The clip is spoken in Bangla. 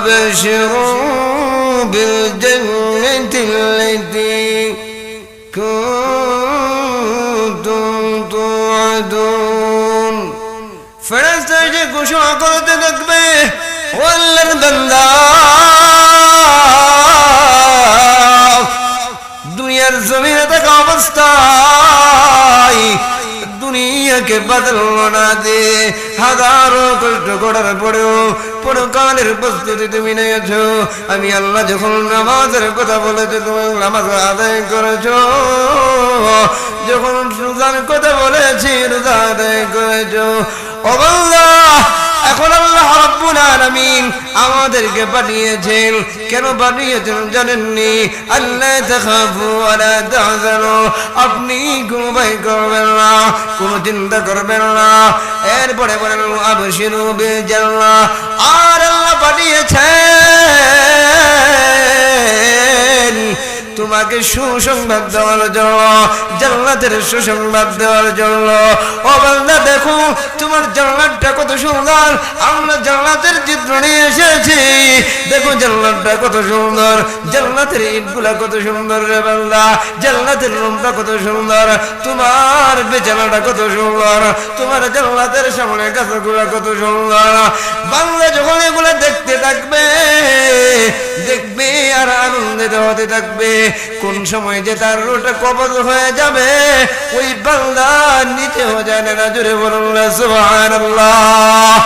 وأبشروا بالجنة التي كنتم توعدون فرشتہ যে ঘোষণা করতে থাকবে ও আল্লাহর বান্দা দুনিয়ার জমিনে থাকা অবস্থায় দুনিয়াকে বদলনা না দে হাজারো কষ্ট করার পরেও পরকালের প্রস্তুতি তুমি নিয়েছো আমি আল্লাহ যখন নামাজের কথা বলেছি তুমি নামাজ আদায় করেছো যখন রোজার কথা বলেছি রোজা আদায় করেছো ও বান্দা এখন আল্লাহ রাব্বুল আলামিন আমাদেরকে পাঠিয়েছেন কেন পাঠিয়েছেন জানেননি আল্লাহ তাখাফু ওয়ালা তাহজানু আপনি কোনো ভয় করবেন না কোনো চিন্তা করবেন না এরপরে বলেন আবশিরু বিল জান্নাহ আর আল্লাহ পাঠিয়েছেন তোমাকে সুসংবাদ দেওয়ার জন্য জান্নাতের সুসংবাদ দেওয়ার জন্য ও বান্দা দেখো তোমার জান্নাতটা কত সুন্দর আমরা জান্নাতের চিত্র নিয়ে এসেছি দেখো জান্নাতটা কত সুন্দর জান্নাতের ইটগুলা কত সুন্দর রে বান্দা জান্নাতের রুমটা কত সুন্দর তোমার বিছানাটা কত সুন্দর তোমার জান্নাতের সামনে গাছগুলা কত সুন্দর বান্দা যখন এগুলা দেখতে থাকবে দেখবে আর আনন্দিত হতে থাকবে কোন সময় যে তার রোটা কবজ হয়ে যাবে ওই বান্দা নিচে হয়ে যায় না জোরে বলুন সুবহানাল্লাহ।